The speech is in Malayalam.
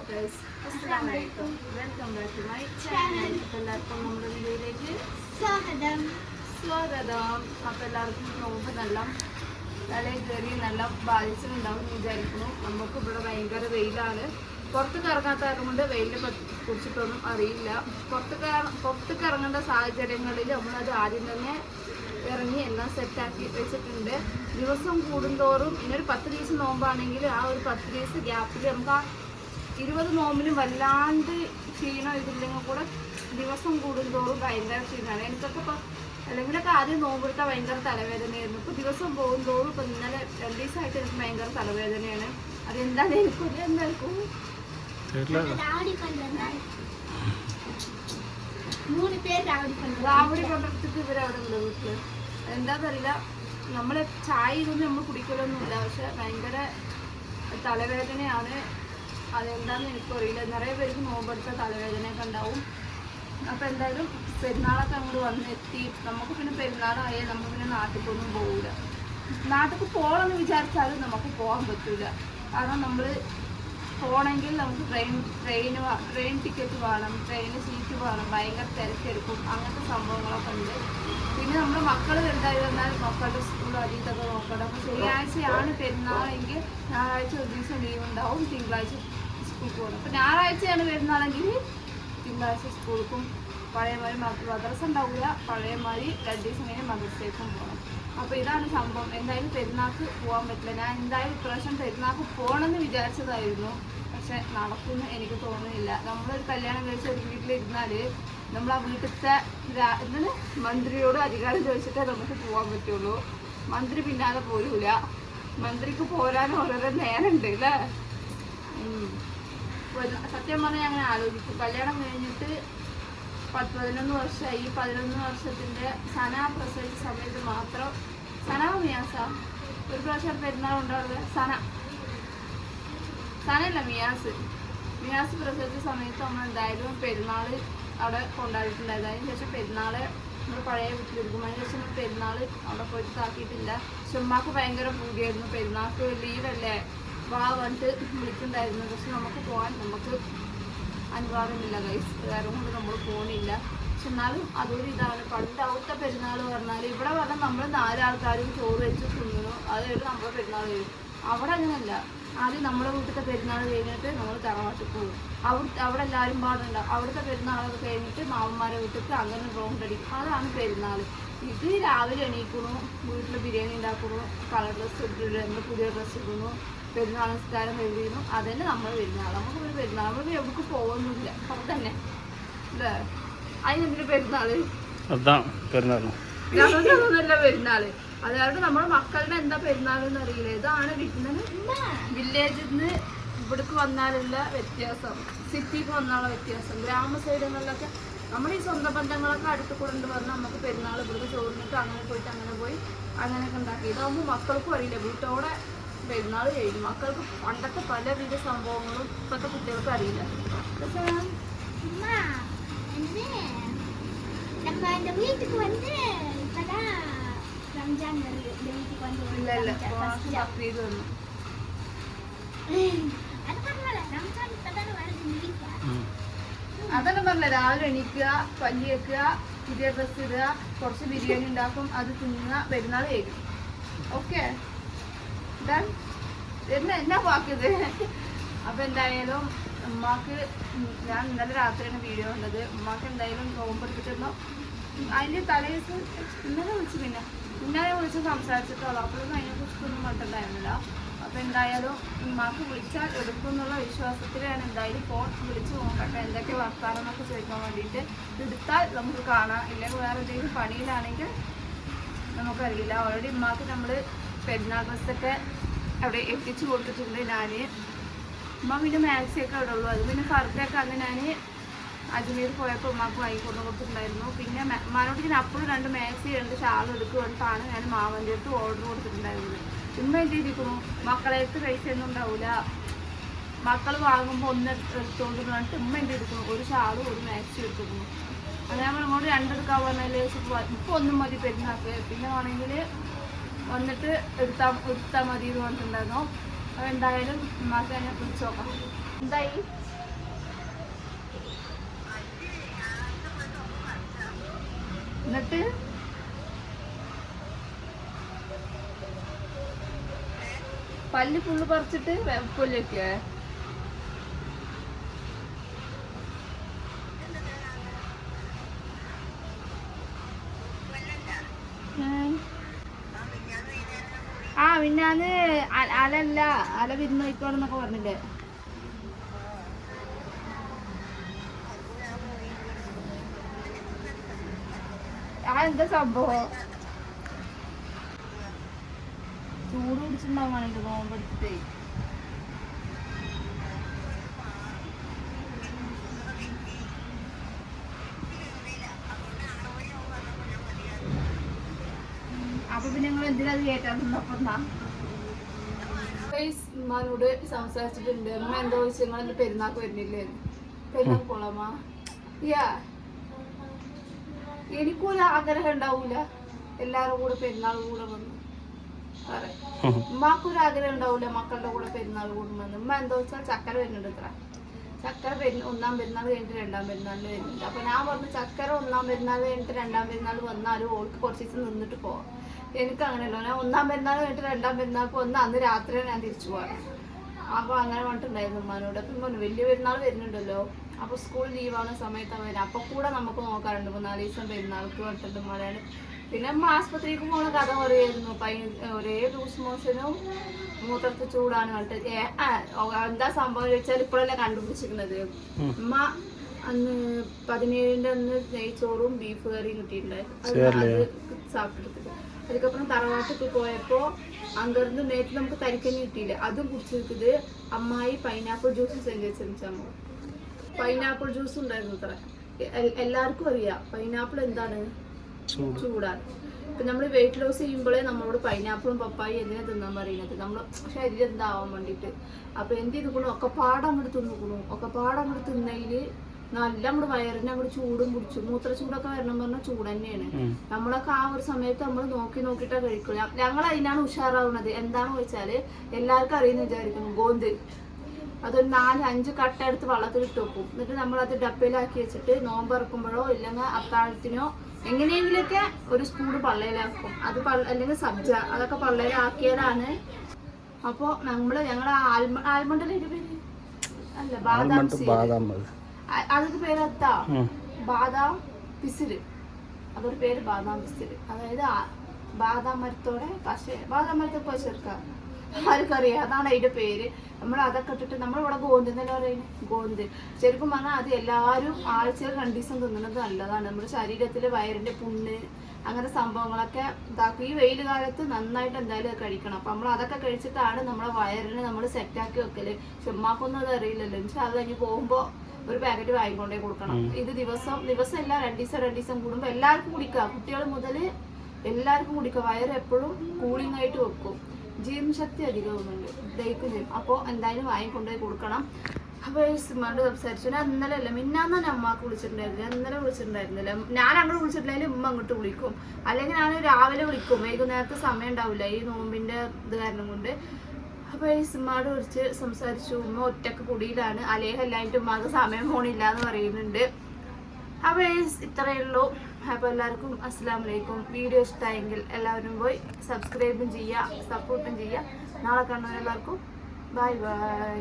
guys, Assalamualaikum. Welcome back to my channel. എല്ലാവർക്കും നമ്മുടെ വീഡിയോയിലേക്ക് സ്വാഗതം. അപ്പോൾ എല്ലാവർക്കും നോമ്പ് നല്ല തലയിൽ കയറി നല്ല ബാധിച്ചിട്ടുണ്ടാവും വിചാരിക്കുന്നു. നമുക്ക് ഇവിടെ ഭയങ്കര വെയിലാണ്. പുറത്തേക്ക് ഇറങ്ങാത്ത കാരണം കൊണ്ട് വെയിലിനെ കുറിച്ചിട്ടൊന്നും അറിയില്ല. പുറത്തേക്ക് ഇറങ്ങേണ്ട സാഹചര്യങ്ങളിൽ നമ്മളത് ആദ്യം തന്നെ ഇറങ്ങി എല്ലാം സെറ്റാക്കി വെച്ചിട്ടുണ്ട്. ദിവസം കൂടുന്തോറും ഇന്നൊരു 10 ദിവസം നോമ്പാണെങ്കിൽ ആ ഒരു 10 ദിവസം ഗ്യാപ്പിൽ നമുക്ക് ആ 20 നോമ്പിനും വല്ലാണ്ട് ക്ഷീണം ഇതില്ലെങ്കിൽ കൂടെ ദിവസം കൂടുന്തോറും ഭയങ്കര ക്ഷീണമാണ്. എനിക്കൊക്കെ ഇപ്പോൾ അല്ലെങ്കിലൊക്കെ ആദ്യം നോമ്പെടുത്താൽ ഭയങ്കര തലവേദനയായിരുന്നു. ഇപ്പോൾ ദിവസം പോകുന്തോറും ഇപ്പോൾ ഇന്നലെ 2 ദിവസമായിട്ട് എനിക്ക് ഭയങ്കര തലവേദനയാണ്. അതെന്താണ് എനിക്കൊരു എന്തായിരിക്കും രാവിലെ കൊണ്ടിടത്തിട്ട് ഇവരവിടെ ഉണ്ട് വീട്ടില്. എന്താണെന്നറിയില്ല, നമ്മൾ ചായ ഇതൊന്നും നമ്മൾ കുടിക്കലൊന്നുമില്ല. പക്ഷെ ഭയങ്കര തലവേദനയാണ്. അതെന്താണെന്ന് എനിക്കറിയില്ല. നിറയെ പേർക്ക് നോമ്പെടുത്ത തലവേദനയൊക്കെ ഉണ്ടാവും. അപ്പോൾ എന്തായാലും പെരുന്നാളൊക്കെ അങ്ങോട്ട് വന്നെത്തി. നമുക്ക് പിന്നെ പെരുന്നാളായാൽ നമ്മൾ പിന്നെ നാട്ടിലേക്കൊന്നും പോകില്ല. നാട്ടിലേക്ക് പോകണമെന്ന് വിചാരിച്ചാലും നമുക്ക് പോകാൻ പറ്റില്ല. കാരണം നമ്മൾ പോകണമെങ്കിൽ നമുക്ക് ട്രെയിൻ ടിക്കറ്റ് വേണം, ട്രെയിന് സീറ്റ് വേണം, ഭയങ്കര തിരക്കെടുക്കും. അങ്ങനത്തെ സംഭവങ്ങളൊക്കെ ഉണ്ട്. പിന്നെ നമ്മുടെ മക്കൾ വലുതായി വന്നാൽ മക്കളുടെ സ്കൂൾ അതീതൊക്കെ നോക്കണം. അപ്പോൾ ശനിയാഴ്ചയാണ് പെരുന്നാളെങ്കിൽ ഞായറാഴ്ച ഒരു ദിവസം ലീവ് ഉണ്ടാവും, തിങ്കളാഴ്ച സ്കൂളിൽ പോകണം. അപ്പോൾ ഞായറാഴ്ചയാണ് പെരുന്നാളെങ്കിൽ തിങ്കളാഴ്ച സ്കൂൾക്കും പഴയമാതിരി മദ്രസ ഉണ്ടാവില്ല, പഴയമാതിരി 2 ദിവസം കഴിഞ്ഞ് മദ്രസയ്ക്കും പോകണം. അപ്പോൾ ഇതാണ് സംഭവം. എന്തായാലും പെരുന്നാൾക്ക് പോകാൻ പറ്റില്ല. ഞാൻ എന്തായാലും ഇപ്രാവശ്യം പെരുന്നാൾക്ക് പോകണമെന്ന് വിചാരിച്ചതായിരുന്നു. പക്ഷെ നടക്കുമെന്ന് എനിക്ക് തോന്നുന്നില്ല. നമ്മളൊരു കല്യാണം കഴിച്ച ഒരു വീട്ടിലിരുന്നാൽ നമ്മൾ ആ വീട്ടിലത്തെ എന്താണ് മന്ത്രിയോട് അധികാരം ചോദിച്ചിട്ടേ നമുക്ക് പോകാൻ പറ്റുള്ളൂ. മന്ത്രി പിന്നാലെ പോരൂല. മന്ത്രിക്ക് പോരാനും ഓരോരോ നേരമുണ്ട് അല്ലേ. സത്യം പറഞ്ഞാൽ അങ്ങനെ ആലോചിക്കും. കല്യാണം കഴിഞ്ഞിട്ട് 10-11 വർഷമായി. ഈ 11 വർഷത്തിൻ്റെ സന പ്രസവിച്ച സമയത്ത് മാത്രം മിയാസ ഒരു പ്രാവശ്യം പെരുന്നാൾ ഉണ്ടാവുക. സനയല്ല മിയാസ് പ്രസവിച്ച സമയത്ത് നമ്മൾ എന്തായാലും പെരുന്നാൾ അവിടെ കൊണ്ടാടിയിട്ടുണ്ടായിരുന്നു. അതിന് ശേഷം പെരുന്നാൾ നമ്മൾ പഴയ വീട്ടിലിരിക്കും. അതിന് ശേഷം നമ്മൾ പെരുന്നാൾ അവിടെ പോയിട്ട് ആക്കിയിട്ടില്ല. പക്ഷെ ഉമ്മാക്ക് ഭയങ്കര പൂതിയായിരുന്നു. പെരുന്നാൾക്ക് ലീവല്ലേ വാ വന്നിട്ട് വിളിക്കുന്നുണ്ടായിരുന്നു. പക്ഷെ നമുക്ക് അനുവാദമില്ല ഗൈസ്. കാരണം കൊണ്ട് നമ്മൾ പോകണില്ല. പക്ഷെ എന്നാലും അതൊരു ഇതാണ്. പണ്ട് അവിടുത്തെ പെരുന്നാൾ പറഞ്ഞാൽ ഇവിടെ പറഞ്ഞാൽ നമ്മൾ 4 ആൾക്കാരും ചോറ് വെച്ച് തിന്നുന്നു. അതായത് നമ്മുടെ പെരുന്നാൾ വരും. അവിടെ അങ്ങനെയല്ല. ആദ്യം നമ്മുടെ വീട്ടിലത്തെ പെരുന്നാൾ കഴിഞ്ഞിട്ട് നമ്മൾ തറവാട്ടിൽ പോകും. അവിടെ എല്ലാവരും പാടുണ്ടാവും. അവിടുത്തെ പെരുന്നാളൊക്കെ കഴിഞ്ഞിട്ട് മാമന്മാരെ വീട്ടിൽ അങ്ങനെ റൗണ്ട് അടിക്കും. അതാണ് പെരുന്നാൾ. ഇത് രാവിലെ എണീക്കുന്നു, വീട്ടിൽ ബിരിയാണി ഉണ്ടാക്കുന്നു, കളർ ഡ്രസ്സ് ഇട്ടിട്ട് പുതിയ ഡ്രസ്സ് ഇടുന്നു, പെരുന്നാൾ നിസ്കാരം എഴുതിയിരുന്നു. അതന്നെ നമ്മൾ പെരുന്നാൾ. നമുക്കൊരു പെരുന്നാൾ നമ്മൾ എവിടേക്ക് പോകുന്നില്ല. അവിടെ തന്നെ അല്ലേ. അതിനെന്തിനു പെരുന്നാള്? ഞങ്ങൾക്കൊന്നുമല്ല പെരുന്നാള്. അതായത് നമ്മുടെ മക്കളുടെ എന്താ പെരുന്നാളെന്ന് അറിയില്ല. ഇതാണ് വില്ലേജിൽ നിന്ന് ഇവിടേക്ക് വന്നാലുള്ള വ്യത്യാസം, സിറ്റിക്ക് വന്നാലുള്ള വ്യത്യാസം. ഗ്രാമ സൈഡുകളിലൊക്കെ നമ്മുടെ ഈ സ്വന്തം ബന്ധങ്ങളൊക്കെ അടുത്ത് കൊണ്ടു പറഞ്ഞാൽ നമുക്ക് പെരുന്നാൾ ഇവിടുത്തെ ചോറിനിട്ട് അങ്ങനെ പോയിട്ട് അങ്ങനെ പോയി അങ്ങനെയൊക്കെ ഉണ്ടാക്കി. ഇതാകുമ്പോൾ മക്കൾക്കും അറിയില്ല. വീട്ടോടെ പെരുന്നാൾ കഴിഞ്ഞു. മക്കൾക്ക് പണ്ടത്തെ പലവിധ സംഭവങ്ങളും ഇപ്പോഴത്തെ കുട്ടികൾക്ക് അറിയില്ല. അതന്നെ പറഞ്ഞ രാവിലെ എണീക്കുക, പല്ലി വെക്കുക, പുതിയ ഡ്രസ്സ് ഇടുക, കുറച്ച് ബിരിയാണി ഉണ്ടാക്കും, അത് തിന്നുക, പെരുന്നാൾ കഴിക്കും. ഓക്കെ എന്നാ വാക്കിത്. അപ്പൊ എന്തായാലും ഉമ്മാക്ക് ഞാൻ ഇന്നലെ രാത്രിയാണ് വീഡിയോ കണ്ടത്. ഉമ്മാക്ക് എന്തായാലും നോമ്പെടുത്തിട്ടുണ്ടോ അതിൻ്റെ തലേദിവസം ഇന്നലെ വിളിച്ച് സംസാരിച്ചിട്ടുള്ളൂ. അപ്പോഴൊന്നും അതിനെക്കുറിച്ചൊന്നും പറഞ്ഞിട്ടുണ്ടായിരുന്നില്ല. അപ്പോൾ എന്തായാലും ഉമ്മാക്ക് വിളിച്ചാൽ എടുക്കും എന്നുള്ള വിശ്വാസത്തിലാണ് എന്തായാലും ഫോൺ വിളിച്ച് നോക്കട്ടെ എന്തൊക്കെ വർത്താനം എന്നൊക്കെ ചോദിക്കാൻ വേണ്ടിയിട്ട്. എടുത്താൽ നമുക്ക് കാണാം. ഇല്ലെങ്കിൽ വേറെ എന്തെങ്കിലും പണിയിലാണെങ്കിൽ നമുക്കറിയില്ല. ഓൾറെഡി ഉമ്മാക്ക് നമ്മൾ പെരുന്നാൾ ഡ്രസ്സൊക്കെ അവിടെ എത്തിച്ചു കൊടുത്തിട്ടുണ്ട്. ഞാൻ ഉമ്മ പിന്നെ മാക്സിയൊക്കെ അവിടെ ഉള്ളൂ. അത് പിന്നെ ഫർദൊക്കെ അന്ന് ഞാൻ അജ്മീർ പോയപ്പോൾ ഉമ്മാക്ക് വാങ്ങിക്കൊണ്ട് കൊടുത്തിട്ടുണ്ടായിരുന്നു. പിന്നെ ഉമ്മാനോട് ഞാൻ അപ്പോഴും 2 മാക്സി 2 ഷാൾ എടുക്കുകൊണ്ടാണ് ഞാൻ മാമൻ്റെ അടുത്ത് ഓർഡർ കൊടുത്തിട്ടുണ്ടായിരുന്നത്. ഉമ്മ എന്ത് ചെയ്തിരിക്കുന്നു, മക്കളെ അടുത്ത് പൈസ ഒന്നും ഉണ്ടാവില്ല, മക്കൾ വാങ്ങുമ്പോൾ ഒന്ന് എടുത്തുകൊണ്ട് പറഞ്ഞിട്ട് ഉമ്മ എന്ത് ചെയ്തിരിക്കുന്നു, ഒരു ഷാളും ഒരു മാക്സി എടുത്തിരുന്നു. അങ്ങനെ നമ്മൾ ഇങ്ങോട്ട് 2 എടുക്കാൻ പറഞ്ഞാൽ ഇപ്പോൾ ഒന്നും മതി പെരുന്നാൾക്ക്, പിന്നെ വേണമെങ്കിൽ വന്നിട്ട് എടുത്താൽ മതി എന്ന് പറഞ്ഞിട്ടുണ്ടായിരുന്നു. അപ്പോൾ എന്തായാലും ഉമ്മാക്ക് തന്നെ വിളിച്ച് നോക്കാം. എന്തായി പറിച്ചിട്ട് പല്ല് ഫുള്ള് പറിച്ചിട്ട് വെപ്പൊല്ലൊക്കെ ആ പിന്നാന്ന് അലല്ല അല വിരുന്ന് നോക്കോന്നൊക്കെ പറഞ്ഞില്ലേ. ആ എന്താ സംഭവം ചൂട് പിടിച്ചിട്ടുണ്ടാവാണെങ്കിൽ നോമ്പെടുത്തിട്ടേ. അപ്പൊ പിന്നെ നിങ്ങൾ എന്തിനാ അത് കേട്ടാ ഉമ്മാനോട് സംസാരിച്ചിട്ടുണ്ട്. ഉമ്മ എന്തോ ചോദിച്ചു നിങ്ങൾ എന്റെ പെരുന്നാക്ക് വരുന്നില്ലേ, പെരുന്നാക്ക് പോളാമാ. യാ എനിക്കൊരു ആഗ്രഹം ഉണ്ടാവൂല എല്ലാരും കൂടെ പെരുന്നാൾ കൂടെ വന്ന് പറയാം. ഉമ്മാക്കൊരു ആഗ്രഹം ഉണ്ടാവൂല മക്കളുടെ കൂടെ പെരുന്നാൾ കൂടെ വന്ന്. ഉമ്മ എന്താ വെച്ചാൽ ചക്കര വരുന്നുണ്ട് ഇത്ര. ചക്കര ഒന്നാം പെരുന്നാൾ കഴിഞ്ഞിട്ട് രണ്ടാം പെരുന്നാളിന് വരുന്നുണ്ട്. അപ്പൊ ഞാൻ പറഞ്ഞു ചക്കര ഒന്നാം പെരുന്നാൾ കഴിഞ്ഞിട്ട് രണ്ടാം പെരുന്നാൾ വന്നാലും ഓൾക്ക് കുറച്ച് ദിവസം നിന്നിട്ട് പോവാം. എനിക്ക് അങ്ങനെയല്ലോ, ഞാൻ ഒന്നാം പെരുന്നാൾ കഴിഞ്ഞിട്ട് രണ്ടാം പെരുന്നാൾക്ക് വന്ന് അന്ന് രാത്രിയാണ് ഞാൻ തിരിച്ചു പോകാൻ. അപ്പൊ അങ്ങനെ പറഞ്ഞിട്ടുണ്ടായിരുന്നു ഉമ്മാനോട്. അപ്പം പറഞ്ഞു വലിയ പെരുന്നാൾ വരുന്നുണ്ടല്ലോ, അപ്പൊ സ്കൂൾ ലീവാകുന്ന സമയത്താണ് വരുന്നത്, അപ്പൊ കൂടെ നമുക്ക് നോക്കാറുണ്ട് 3-4 ദിവസം പെരുന്നാൾക്ക് പറഞ്ഞിട്ടുണ്ട് മലയാളി. പിന്നെ അമ്മ ആസ്പത്രിക്ക് പോകുന്ന കഥ പറയായിരുന്നു. ഒരേ ലൂസ് മോഷനും മൂത്രത്തിൽ ചൂടാണ് പറഞ്ഞിട്ട്. എന്താ സംഭവം ചോദിച്ചാൽ ഇപ്പോഴല്ലേ കണ്ടുപിടിച്ചിരിക്കുന്നത്. ഉമ്മ അന്ന് 17-ന്റെ അന്ന് നെയ്ച്ചോറും ബീഫ് കറിയും കിട്ടിയിട്ടുണ്ടായിരുന്നു. അത് സാപ്പിട്ടെടുത്തിട്ട് അതുക്കപ്പുറം തറവാട്ടിക്ക് പോയപ്പോ അങ്കറിന് നേരത്തെ നമുക്ക് തരിക്കഞ്ഞി കിട്ടിയില്ല, അതും കുടിച്ചിരിക്കുന്നത്. അമ്മായി പൈനാപ്പിൾ ജ്യൂസ് സെഞ്ച് വെച്ചാൽ പൈനാപ്പിൾ ജ്യൂസ് ഉണ്ടായിരുന്നു അത്ര. എല്ലാവർക്കും അറിയാം പൈനാപ്പിൾ എന്താണ്, ചൂടാണ്. ഇപ്പൊ നമ്മൾ വെയിറ്റ് ലോസ് ചെയ്യുമ്പോഴേ നമ്മളോട് പൈനാപ്പിളും പപ്പായും എന്തിനാ തിന്നാൻ പറയുന്നത്, നമ്മള് ശരീരം എന്താവാൻ വേണ്ടിട്ട്. അപ്പൊ എന്ത് ചെയ്തുകൊണ്ടു ഒക്കെപ്പാടം അങ്ങോട്ട് തിന്നുകൊണ്ടു, ഒക്കെപ്പാടം അങ്ങോട്ട് തിന്നതില് നല്ല നമ്മുടെ വയറിന് അങ്ങോട്ട് ചൂടും പിടിച്ചു. മൂത്ര ചൂടൊക്കെ വരണം പറഞ്ഞാൽ ചൂട് തന്നെയാണ്. നമ്മളൊക്കെ ആ ഒരു സമയത്ത് നമ്മൾ നോക്കിട്ടാ കഴിക്കുക. ഞങ്ങൾ അതിനാണ് ഉഷാറാവുന്നത്. എന്താണെന്ന് വെച്ചാല് എല്ലാവർക്കും അറിയുന്ന വിചാരിക്കുന്നു ഗോന്ത് അതൊരു 4-5 കട്ട എടുത്ത് വെള്ളത്തിലിട്ട് വെക്കും. എന്നിട്ട് നമ്മളത് ഡപ്പയിലാക്കി വെച്ചിട്ട് നോമ്പറക്കുമ്പോഴോ ഇല്ലെങ്കിൽ അത്താഴത്തിനോ എങ്ങനെയെങ്കിലൊക്കെ ഒരു സ്പൂണ് പള്ളയിലാക്കും. അത് അല്ലെങ്കിൽ സബ്ജ അതൊക്കെ പള്ളയിലാക്കിയതാണ്. അപ്പോൾ ഞങ്ങളെ ആൽമണ്ടിന്റെ പേര് അല്ല ബാദാം, അതൊക്കെ പേരെത്താ ബാദാം പിസില്, അതൊരു പേര് ബാദാം പിസില്. അതായത് ബാദാം മരത്തോടെ പക്ഷേ ബാദാം മരത്തെ ചേർക്കാം, ആർക്കറിയാം, അതാണ് അതിന്റെ പേര്. നമ്മൾ അതൊക്കെ ഇട്ടിട്ട് നമ്മളിവിടെ ഗോന്ത് എന്നല്ല പറയുന്നത്. ഗോന്ത് ശരിക്കും പറഞ്ഞാൽ അത് എല്ലാവരും ആഴ്ചയിൽ 2 ദിവസം തിന്നുന്നത് നല്ലതാണ്. നമ്മുടെ ശരീരത്തിലെ വയറിന്റെ പുണ്ണ് അങ്ങനെ സംഭവങ്ങളൊക്കെ ഇതാക്കും. ഈ വെയിൽ കാലത്ത് നന്നായിട്ട് എന്തായാലും കഴിക്കണം. അപ്പൊ നമ്മൾ അതൊക്കെ കഴിച്ചിട്ടാണ് നമ്മളെ വയറിന് നമ്മൾ സെറ്റാക്കി വെക്കല്. ചെമ്മാക്കൊന്നും അത് അറിയില്ലല്ലോ. പക്ഷെ അത് കഴിഞ്ഞ് പോകുമ്പോ ഒരു പാക്കറ്റ് വാങ്ങിക്കൊണ്ടേ കൊടുക്കണം. ഇത് ദിവസം എല്ലാ 2 ദിവസം കൂടുമ്പോ എല്ലാവർക്കും കുടിക്കുക, കുട്ടികൾ മുതൽ എല്ലാവർക്കും കുടിക്കുക. വയറ് എപ്പോഴും കൂളിംഗ് ആയിട്ട് വെക്കും, ജീവശക്തി അധികമാകുന്നുണ്ട്, ദഹിക്കും ചെയ്യും. അപ്പോൾ എന്തായാലും വാങ്ങിക്കൊണ്ടുപോയി കൊടുക്കണം. അപ്പോൾ ഉമ്മയോട് സംസാരിച്ചു. ഞാൻ ഇന്നലെ അല്ല മിന്നാന്ന് തന്നെ അമ്മക്ക് വിളിച്ചിട്ടുണ്ടായിരുന്നില്ല, ഇന്നലെ വിളിച്ചിട്ടുണ്ടായിരുന്നില്ല. ഞാൻ അങ്ങോട്ട് വിളിച്ചിട്ടില്ലെങ്കിൽ ഉമ്മ അങ്ങോട്ട് വിളിക്കും, അല്ലെങ്കിൽ ഞാൻ രാവിലെ വിളിക്കും. വൈകുന്നേരത്തെ സമയം ഉണ്ടാവില്ല ഈ നോമ്പിന്റെ ഇത് കാരണം കൊണ്ട്. അപ്പോൾ ഉമ്മയോട് വിളിച്ച് സംസാരിച്ചു. ഉമ്മ ഒറ്റക്ക് കുടിയിലാണ്, അലേഹല്ലായിട്ട് ഉമ്മക്ക് സമയം പോണില്ല എന്ന് പറയുന്നുണ്ട്. അപ്പോൾ ഇത്രയേ ഉള്ളൂ. അപ്പോൾ എല്ലാവർക്കും അസ്സലാമു അലൈക്കും. വീഡിയോ ഇഷ്ടമായെങ്കിൽ എല്ലാവരും പോയി സബ്സ്ക്രൈബും ചെയ്യുക, സപ്പോർട്ടും ചെയ്യുക. നാളെ കാണുന്ന എല്ലാവർക്കും ബൈ ബൈ.